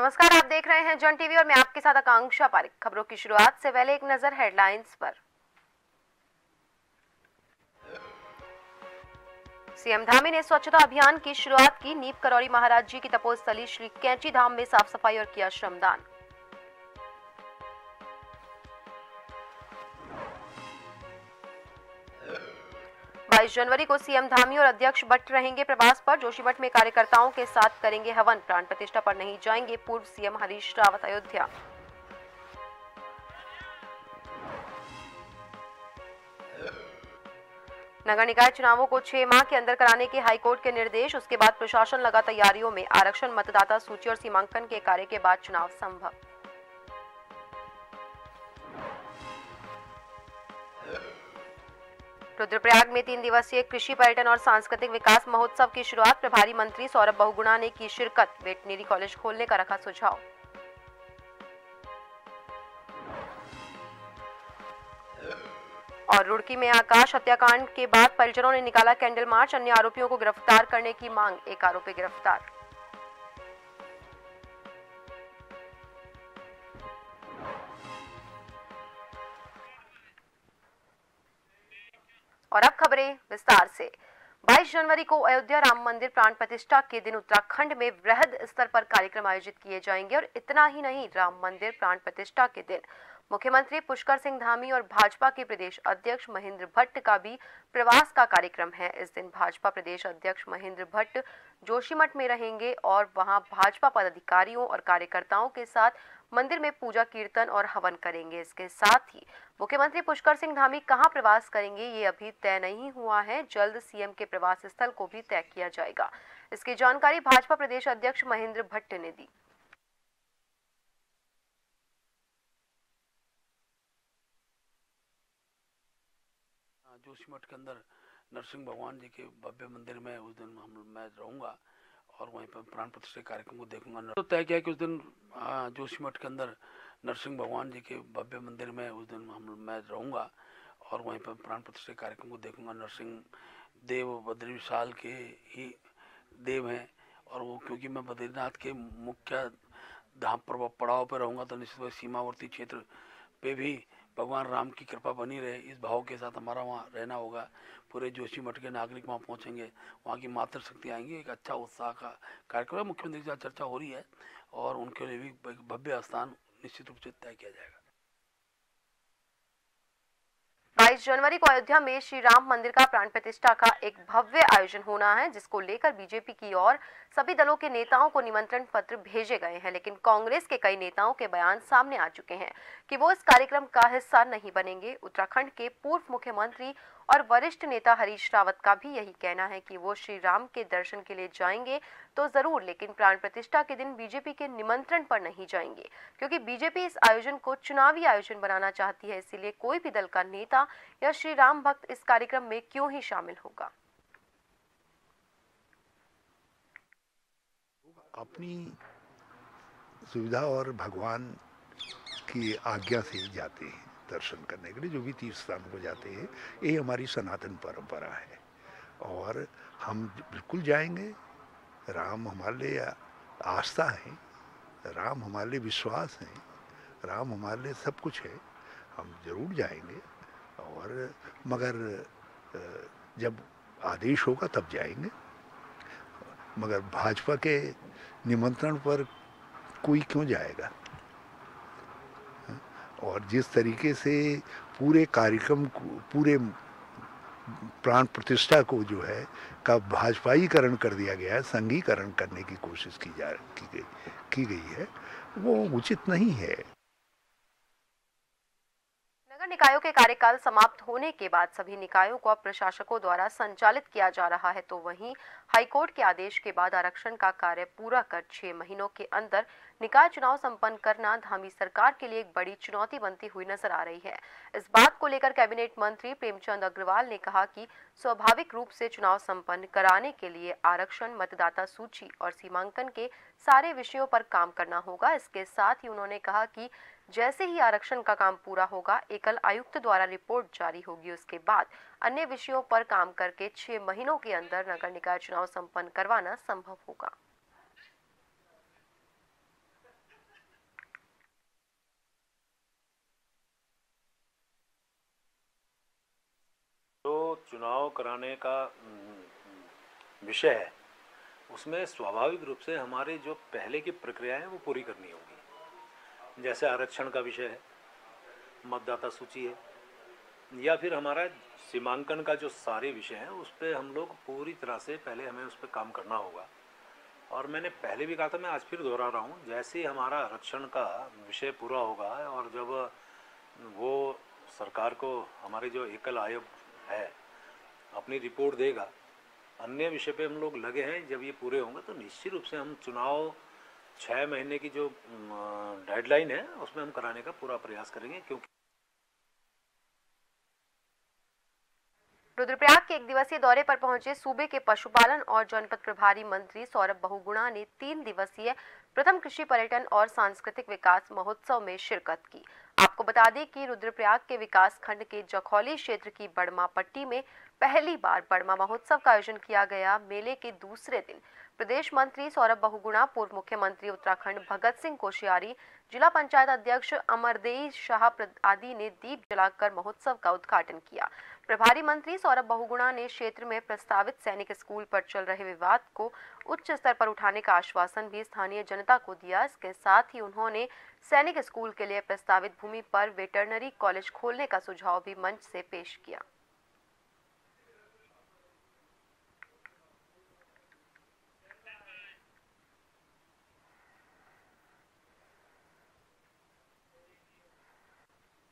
नमस्कार, आप देख रहे हैं जन टीवी और मैं आपके साथ आकांक्षा पारिक। खबरों की शुरुआत से पहले एक नजर हेडलाइंस पर। सीएम धामी ने स्वच्छता अभियान की शुरुआत की। नीप करौरी महाराज जी की तपोस्थली श्री कैंची धाम में साफ सफाई और किया श्रमदान। जनवरी को सीएम धामी और अध्यक्ष भट्ट रहेंगे प्रवास पर। जोशीमठ में कार्यकर्ताओं के साथ करेंगे हवन। प्राण प्रतिष्ठा पर नहीं जाएंगे पूर्व सीएम हरीश रावत अयोध्या। नगर निकाय चुनावों को 6 माह के अंदर कराने के हाईकोर्ट के निर्देश। उसके बाद प्रशासन लगा तैयारियों में। आरक्षण, मतदाता सूची और सीमांकन के कार्य के बाद चुनाव संभव। रुद्रप्रयाग में 3 दिवसीय कृषि पर्यटन और सांस्कृतिक विकास महोत्सव की शुरुआत। प्रभारी मंत्री सौरभ बहुगुणा ने की शिरकत। वेटनरी कॉलेज खोलने का रखा सुझाव। और रुड़की में आकाश हत्याकांड के बाद परिजनों ने निकाला कैंडल मार्च। अन्य आरोपियों को गिरफ्तार करने की मांग। एक आरोपी गिरफ्तार। और अब खबरें विस्तार से। 22 जनवरी को अयोध्या राम मंदिर प्राण प्रतिष्ठा के दिन उत्तराखंड में वृहद स्तर पर कार्यक्रम आयोजित किए जाएंगे। और इतना ही नहीं, राम मंदिर प्राण प्रतिष्ठा के दिन मुख्यमंत्री पुष्कर सिंह धामी और भाजपा के प्रदेश अध्यक्ष महेंद्र भट्ट का भी प्रवास का कार्यक्रम है। इस दिन भाजपा प्रदेश अध्यक्ष महेंद्र भट्ट जोशीमठ में रहेंगे और वहां भाजपा पदाधिकारियों और कार्यकर्ताओं के साथ मंदिर में पूजा, कीर्तन और हवन करेंगे। इसके साथ ही मुख्यमंत्री पुष्कर सिंह धामी कहां प्रवास करेंगे ये अभी तय नहीं हुआ है। जल्द सीएम के प्रवास स्थल को भी तय किया जाएगा। इसकी जानकारी भाजपा प्रदेश अध्यक्ष महेंद्र भट्ट ने दी। जोशीमठ के अंदर नरसिंह भगवान जी के भव्य मंदिर में उस दिन मैं रहूंगा और वहीं पर प्राण प्रतिष्ठा कार्यक्रम को देखूंगा। तो तय किया कि उस दिन जोशीमठ के अंदर नरसिंह भगवान जी के भव्य मंदिर में उस दिन मैं रहूंगा और वहीं पर प्राण प्रतिष्ठा कार्यक्रम को देखूंगा। नरसिंह देव बद्री विशाल के ही देव हैं और वो क्योंकि मैं बद्रीनाथ के मुख्य धाम पर पड़ाव पर रहूंगा तो निश्चित सीमावर्ती क्षेत्र पे भी भगवान राम की कृपा बनी रहे, इस भाव के साथ हमारा वहाँ रहना होगा। पूरे जोशीमठ के नागरिक वहाँ पहुँचेंगे, वहाँ की मातृशक्ति आएंगी। एक अच्छा उत्साह का कार्यक्रम है। मुख्यमंत्री के साथ चर्चा हो रही है और उनके लिए भी भव्य स्थान निश्चित रूप से तय किया जाएगा। 22 जनवरी को अयोध्या में श्री राम मंदिर का प्राण प्रतिष्ठा का एक भव्य आयोजन होना है, जिसको लेकर बीजेपी की ओर सभी दलों के नेताओं को निमंत्रण पत्र भेजे गए हैं। लेकिन कांग्रेस के कई नेताओं के बयान सामने आ चुके हैं कि वो इस कार्यक्रम का हिस्सा नहीं बनेंगे। उत्तराखंड के पूर्व मुख्यमंत्री और वरिष्ठ नेता हरीश रावत का भी यही कहना है कि वो श्री राम के दर्शन के लिए जाएंगे तो जरूर, लेकिन प्राण प्रतिष्ठा के दिन बीजेपी के निमंत्रण पर नहीं जाएंगे, क्योंकि बीजेपी इस आयोजन को चुनावी आयोजन बनाना चाहती है। इसीलिए कोई भी दल का नेता या श्री राम भक्त इस कार्यक्रम में क्यों ही शामिल होगा। अपनी सुविधा और भगवान की आज्ञा से ही जाते हैं दर्शन करने के लिए। जो भी तीर्थ स्थानों पर जाते हैं, ये हमारी सनातन परंपरा है और हम बिल्कुल जाएंगे। राम हमारे लिए आस्था है, राम हमारे लिए विश्वास है, राम हमारे लिए सब कुछ है। हम जरूर जाएंगे और मगर जब आदेश होगा तब जाएंगे। मगर भाजपा के निमंत्रण पर कोई क्यों जाएगा? और जिस तरीके से पूरे कार्यक्रम को, पूरे प्राण प्रतिष्ठा को जो है का भाजपाईकरण कर दिया गया है, संघीकरण करने की कोशिश की गई है, वो उचित नहीं है। नगर निकायों के कार्यकाल समाप्त होने के बाद सभी निकायों को अब प्रशासकों द्वारा संचालित किया जा रहा है। तो वहीं हाईकोर्ट के आदेश के बाद आरक्षण का कार्य पूरा कर 6 महीनों के अंदर निकाय चुनाव संपन्न करना धामी सरकार के लिए एक बड़ी चुनौती बनती हुई नजर आ रही है। इस बात को लेकर कैबिनेट मंत्री प्रेमचंद अग्रवाल ने कहा कि स्वाभाविक रूप से चुनाव संपन्न कराने के लिए आरक्षण, मतदाता सूची और सीमांकन के सारे विषयों पर काम करना होगा। इसके साथ ही उन्होंने कहा कि जैसे ही आरक्षण का काम पूरा होगा, एकल आयुक्त द्वारा रिपोर्ट जारी होगी। उसके बाद अन्य विषयों पर काम करके 6 महीनों के अंदर नगर निकाय चुनाव संपन्न करवाना संभव होगा। चुनाव कराने का विषय है, उसमें स्वाभाविक रूप से हमारी जो पहले की प्रक्रिया है वो पूरी करनी होगी। जैसे आरक्षण का विषय है, मतदाता सूची है, या फिर हमारा सीमांकन का जो सारे विषय हैं उस पर हम लोग पूरी तरह से पहले हमें उस पर काम करना होगा। और मैंने पहले भी कहा था, मैं आज फिर दोहरा रहा हूँ, जैसे ही हमारा आरक्षण का विषय पूरा होगा और जब वो सरकार को हमारे जो एकल आयोग है अपनी रिपोर्ट देगा, अन्य विषय पे हम लोग लगे हैं, जब ये पूरे होंगे तो निश्चित रूप से हम चुनाव 6 महीने की जो डेडलाइन है उसमें हम कराने का पूरा प्रयास करेंगे। क्योंकि रुद्रप्रयाग के 1 दिवसीय दौरे पर पहुंचे सूबे के पशुपालन और जनपद प्रभारी मंत्री सौरभ बहुगुणा ने 3 दिवसीय प्रथम कृषि पर्यटन और सांस्कृतिक विकास महोत्सव में शिरकत की। आपको बता दें कि रुद्रप्रयाग के विकास खंड के जखौली क्षेत्र की बड़मा पट्टी में पहली बार बड़मा महोत्सव का आयोजन किया गया। मेले के दूसरे दिन प्रदेश मंत्री सौरभ बहुगुणा, पूर्व मुख्यमंत्री उत्तराखंड भगत सिंह कोश्यारी, जिला पंचायत अध्यक्ष अमरदेई शाह आदि ने दीप जलाकर महोत्सव का उद्घाटन किया। प्रभारी मंत्री सौरभ बहुगुणा ने क्षेत्र में प्रस्तावित सैनिक स्कूल पर चल रहे विवाद को उच्च स्तर पर उठाने का आश्वासन भी स्थानीय जनता को दिया। इसके साथ ही उन्होंने सैनिक स्कूल के लिए प्रस्तावित भूमि पर वेटरनरी कॉलेज खोलने का सुझाव भी मंच से पेश किया।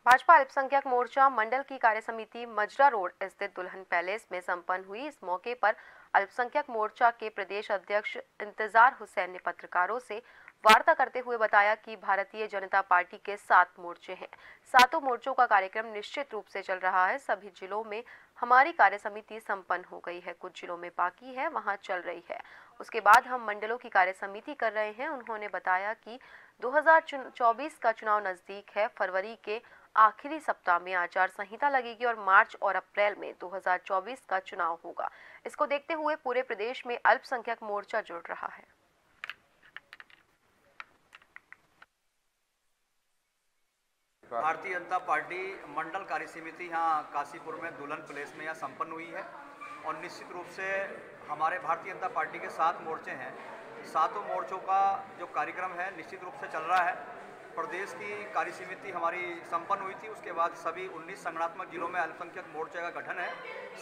भाजपा अल्पसंख्यक मोर्चा मंडल की कार्यसमिति मजरा रोड स्थित दुल्हन पैलेस में संपन्न हुई। इस मौके पर अल्पसंख्यक मोर्चा के प्रदेश अध्यक्ष इंतजार हुसैन ने पत्रकारों से वार्ता करते हुए बताया कि भारतीय जनता पार्टी के 7 मोर्चे हैं। 7 मोर्चों का कार्यक्रम निश्चित रूप से चल रहा है। सभी जिलों में हमारी कार्यसमिति संपन्न हो गई है, कुछ जिलों में बाकी है, वहां चल रही है। उसके बाद हम मंडलों की कार्यसमिति कर रहे हैं। उन्होंने बताया कि 2024 का चुनाव नजदीक है। फरवरी के आखिरी सप्ताह में आचार संहिता लगेगी और मार्च और अप्रैल में 2024 का चुनाव होगा। इसको देखते हुए पूरे प्रदेश में अल्पसंख्यक मोर्चा जुड़ रहा है। भारतीय जनता पार्टी मंडल कार्य समिति यहाँ काशीपुर में दुल्हन पैलेस में यहाँ संपन्न हुई है और निश्चित रूप से हमारे भारतीय जनता पार्टी के 7 मोर्चे हैं। 7 मोर्चों का जो कार्यक्रम है निश्चित रूप से चल रहा है। प्रदेश की कार्य समिति हमारी संपन्न हुई थी, उसके बाद सभी 19 संगठनात्मक जिलों में अल्पसंख्यक मोर्चे का गठन है।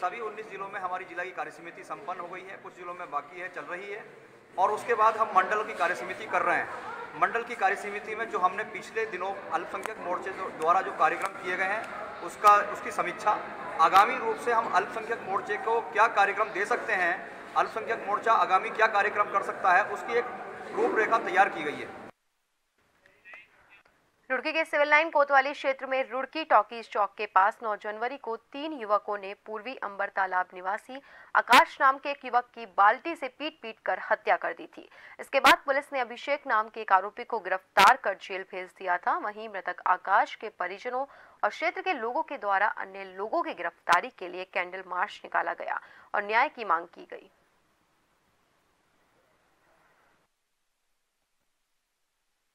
सभी 19 जिलों में हमारी जिला की कार्य समिति संपन्न हो गई है, कुछ जिलों में बाकी है, चल रही है। और उसके बाद हम मंडल की कार्य समिति कर रहे हैं। मंडल की कार्य समिति में जो हमने पिछले दिनों अल्पसंख्यक मोर्चे द्वारा जो कार्यक्रम किए गए हैं उसकी समीक्षा, आगामी रूप से हम अल्पसंख्यक मोर्चे को क्या कार्यक्रम दे सकते हैं, अल्पसंख्यक मोर्चा आगामी क्या कार्यक्रम कर सकता है, उसकी एक रूपरेखा तैयार की गई है। रुड़की के सिविल लाइन कोतवाली क्षेत्र में रुड़की टॉकीज चौक के पास 9 जनवरी को 3 युवकों ने पूर्वी अंबर तालाब निवासी आकाश नाम के एक युवक की बाल्टी से पीट कर हत्या कर दी थी। इसके बाद पुलिस ने अभिषेक नाम के एक आरोपी को गिरफ्तार कर जेल भेज दिया था। वहीं मृतक आकाश के परिजनों और क्षेत्र के लोगों के द्वारा अन्य लोगों की गिरफ्तारी के लिए कैंडल मार्च निकाला गया और न्याय की मांग की गई।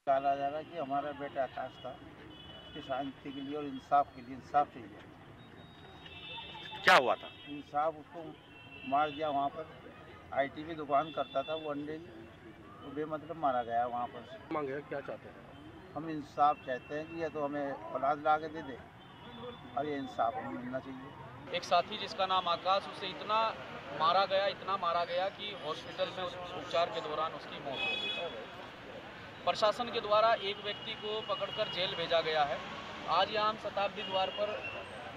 डाला जा रहा कि हमारा बेटा आकाश था, उसकी शांति के लिए और इंसाफ के लिए, इंसाफ चाहिए। क्या हुआ था? इंसाफ, उसको मार दिया। वहाँ पर आईटी की दुकान करता था वो, अंडे तो बेमतलब मारा गया वहाँ पर। मांग है, क्या चाहते हैं? हम इंसाफ चाहते हैं कि या तो हमें औलाद ला के दे दे और ये इंसाफ हमें मिलना चाहिए। एक साथी जिसका नाम आकाश, उसे इतना मारा गया कि हॉस्पिटल में उपचार के दौरान उसकी मौत हो गई। प्रशासन के द्वारा एक व्यक्ति को पकड़कर जेल भेजा गया है। आज यहाँ हम शताब्दी द्वार पर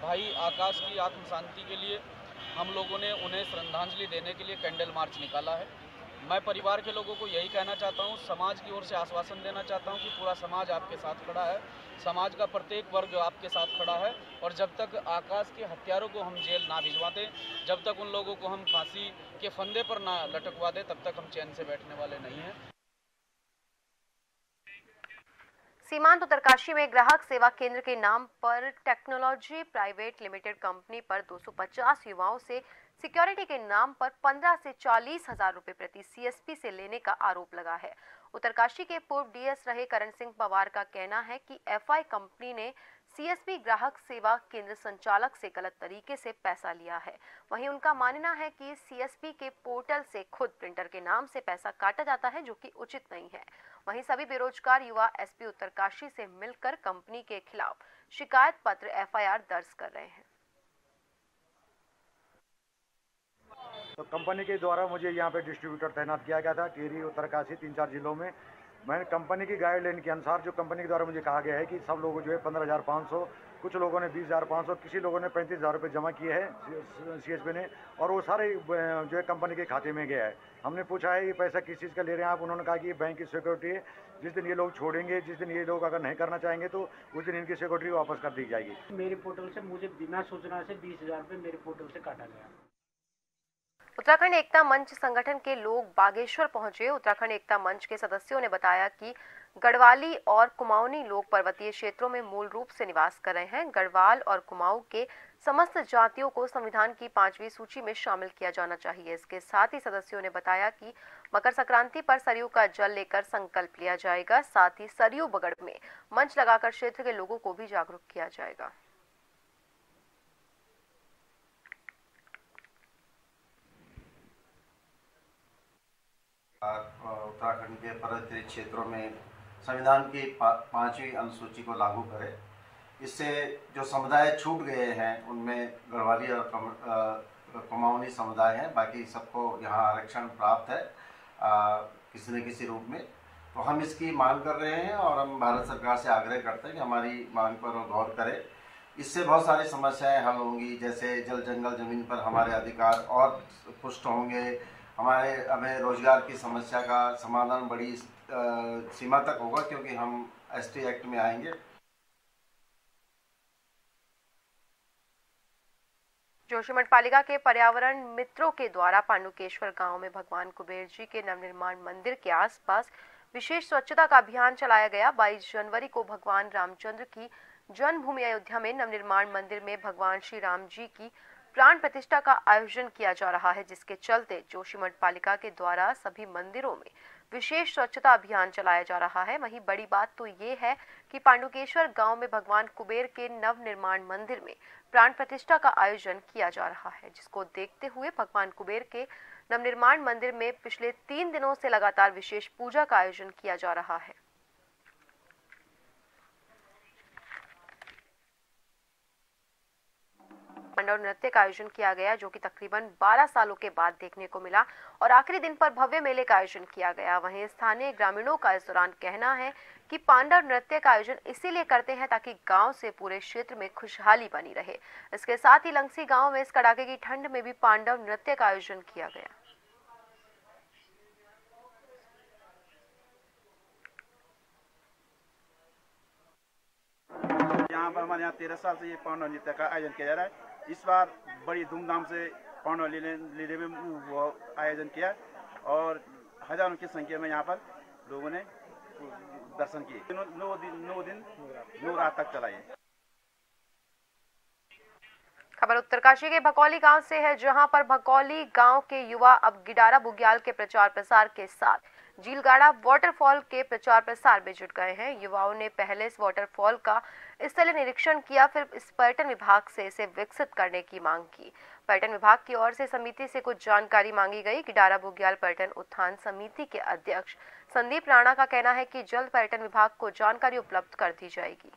भाई आकाश की आत्म शांति के लिए हम लोगों ने उन्हें श्रद्धांजलि देने के लिए कैंडल मार्च निकाला है। मैं परिवार के लोगों को यही कहना चाहता हूँ, समाज की ओर से आश्वासन देना चाहता हूँ कि पूरा समाज आपके साथ खड़ा है, समाज का प्रत्येक वर्ग आपके साथ खड़ा है। और जब तक आकाश के हत्यारों को हम जेल ना भिजवाते, जब तक उन लोगों को हम फांसी के फंदे पर ना लटकवा दें, तब तक हम चैन से बैठने वाले नहीं हैं। सीमांत उत्तरकाशी में ग्राहक सेवा केंद्र के नाम पर टेक्नोलॉजी प्राइवेट लिमिटेड कंपनी पर 250 युवाओं से सिक्योरिटी के नाम पर 15 से 40 हजार रुपए प्रति सीएसपी से लेने का आरोप लगा है। उत्तरकाशी के पूर्व डीएस रहे करण सिंह पवार का कहना है कि एफआई कंपनी ने सीएसपी ग्राहक सेवा केंद्र संचालक से गलत तरीके से पैसा लिया है। वहीं उनका मानना है कि सीएसपी के पोर्टल से खुद प्रिंटर के नाम से पैसा काटा जाता है, जो कि उचित नहीं है। वहीं सभी बेरोजगार युवा एसपी उत्तरकाशी से मिलकर कंपनी के खिलाफ शिकायत पत्र एफआईआर दर्ज कर रहे हैं। तो कंपनी के द्वारा मुझे यहाँ पे डिस्ट्रीब्यूटर तैनात किया गया था टिहरी, उत्तरकाशी, 3-4 जिलों में। मैंने कंपनी की गाइडलाइन के अनुसार जो कंपनी के द्वारा मुझे कहा गया है कि सब लोग जो है 15,500, कुछ लोगों ने 20,500, किसी लोगों ने 35,000 रुपये जमा किए हैं सीएसपी ने, और वो सारे जो है कंपनी के खाते में गया है। हमने पूछा है ये पैसा किस चीज़ का ले रहे हैं आप, उन्होंने कहा कि ये बैंक की सिक्योरिटी है, जिस दिन ये लोग छोड़ेंगे, जिस दिन ये लोग अगर नहीं करना चाहेंगे तो उस दिन इनकी सिक्योरिटी वापस कर दी जाएगी। मेरे पोर्टल से मुझे बिना सूचना से 20,000 रुपये मेरे पोर्टल से काटा गया। उत्तराखंड एकता मंच संगठन के लोग बागेश्वर पहुंचे। उत्तराखंड एकता मंच के सदस्यों ने बताया कि गढ़वाली और कुमाऊनी लोग पर्वतीय क्षेत्रों में मूल रूप से निवास कर रहे हैं। गढ़वाल और कुमाऊं के समस्त जातियों को संविधान की 5वीं सूची में शामिल किया जाना चाहिए। इसके साथ ही सदस्यों ने बताया कि मकर संक्रांति पर सरयू का जल लेकर संकल्प लिया जाएगा। साथ ही सरयू बगड़ में मंच लगाकर क्षेत्र के लोगों को भी जागरूक किया जाएगा। उत्तराखंड के पर्वतीय क्षेत्रों में संविधान की 5वीं अनुसूची को लागू करे। इससे जो समुदाय छूट गए हैं उनमें गढ़वाली और कुमाऊनी समुदाय हैं, बाकी सबको यहाँ आरक्षण प्राप्त है किसी न किसी रूप में। तो हम इसकी मांग कर रहे हैं और हम भारत सरकार से आग्रह करते हैं कि हमारी मांग पर वो गौर करे। इससे बहुत सारी समस्याएं हल होंगी, जैसे जल जंगल ज़मीन पर हमारे अधिकार और पुष्ट होंगे। हमें रोजगार की समस्या का समाधान बड़ी सीमा तक होगा, क्योंकि हम एसटी एक्ट में आएंगे। जोशीमठ पालिका के पर्यावरण मित्रों के द्वारा पांडुकेश्वर गांव में भगवान कुबेर जी के नवनिर्माण मंदिर के आसपास विशेष स्वच्छता का अभियान चलाया गया। 22 जनवरी को भगवान रामचंद्र की जन्मभूमि अयोध्या में नवनिर्माण मंदिर में भगवान श्री राम जी की प्राण प्रतिष्ठा का आयोजन किया जा रहा है, जिसके चलते जोशीमठ पालिका के द्वारा सभी मंदिरों में विशेष स्वच्छता अभियान चलाया जा रहा है। वहीं बड़ी बात तो ये है कि पांडुकेश्वर गांव में भगवान कुबेर के नवनिर्माण मंदिर में प्राण प्रतिष्ठा का आयोजन किया जा रहा है, जिसको देखते हुए भगवान कुबेर के नवनिर्माण मंदिर में पिछले 3 दिनों से लगातार विशेष पूजा का आयोजन किया जा रहा है। तांडव नृत्य का आयोजन किया गया, जो कि तकरीबन 12 सालों के बाद देखने को मिला, और आखिरी दिन पर भव्य मेले का आयोजन किया गया। वहीं स्थानीय ग्रामीणों का इस दौरान कहना है कि पांडव नृत्य का आयोजन इसीलिए करते हैं ताकि गांव से पूरे क्षेत्र में खुशहाली बनी रहे। इसके साथ ही लंगसी गांव में इस कड़ाके की ठंड में भी पांडव नृत्य का आयोजन किया गया। यहाँ पर हमारे यहाँ 13 साल से ये पांडव नृत्य का आयोजन किया जा रहा है। इस बार बड़ी धूमधाम से पांडव लीले में वो आयोजन किया और हजारों की संख्या में यहाँ पर लोगों ने दर्शन किए। 9 दिन 9 रात तक चला ये। खबर उत्तरकाशी के भकौली गांव से है, जहां पर भकौली गांव के युवा अब गिडारा बुग्याल के प्रचार प्रसार के साथ झीलगाड़ा वाटरफॉल के प्रचार प्रसार में जुट गए हैं। युवाओं ने पहले इस वाटरफॉल का स्थलीय निरीक्षण किया, फिर इस पर्यटन विभाग से इसे विकसित करने की मांग की। पर्यटन विभाग की ओर से समिति से कुछ जानकारी मांगी गई। गिडारा बुग्याल पर्यटन उत्थान समिति के अध्यक्ष संदीप राणा का कहना है कि जल्द पर्यटन विभाग को जानकारी उपलब्ध कर दी जाएगी।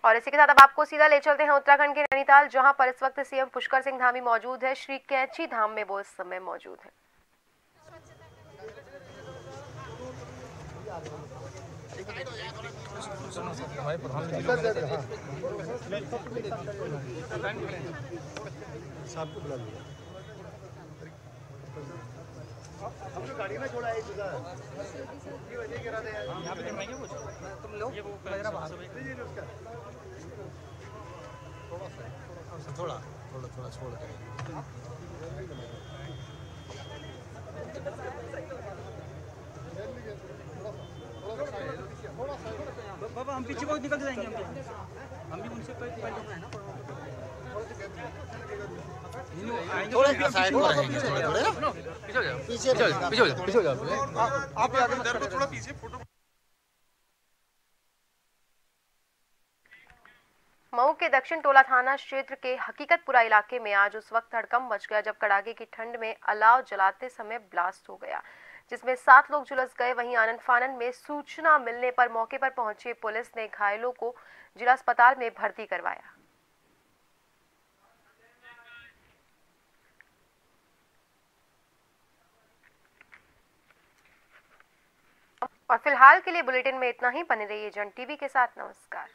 और इसी के साथ अब आपको सीधा ले चलते हैं उत्तराखंड के नैनीताल, जहां पर इस वक्त सीएम पुष्कर सिंह धामी मौजूद है। श्री कैंची धाम में वो इस समय मौजूद है। हमने गाड़ी में छोड़ा है यहाँ पे जमाएंगे कुछ तुम लोग थोड़ा छोड़ करें। बाबा हम पीछे बहुत निकल जाएंगे, हम भी उनसे पहले है ना, थोड़ा साइड में रहेंगे, थोड़े ना पीछे हो जाओ आप आगे इधर को थोड़ा पीछे फोटो। मऊ के दक्षिण टोला थाना क्षेत्र के हकीकतपुरा इलाके में आज उस वक्त हड़कंप मच गया जब कड़ाके की ठंड में अलाव जलाते समय ब्लास्ट हो गया, जिसमें 7 लोग झुलस गए। वहीं आनन फानन में सूचना मिलने पर मौके पर पहुंची पुलिस ने घायलों को जिला अस्पताल में भर्ती करवाया। और फिलहाल के लिए बुलेटिन में इतना ही। बने रहिए जन टीवी के साथ। नमस्कार।